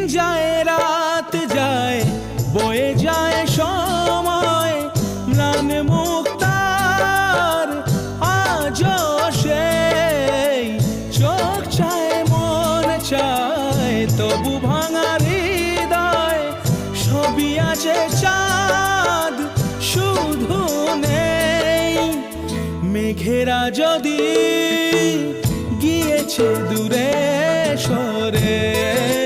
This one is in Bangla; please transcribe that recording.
যায় রাত যায় বয়ে যায় সময় ম্লান মুক্তার আজও সেই চোখ চায় মন চায় তবু ভাঙা হৃদয় সবই আছে চাঁদ শুধু নেই মেঘেরা যদি গিয়েছে দূরে সরে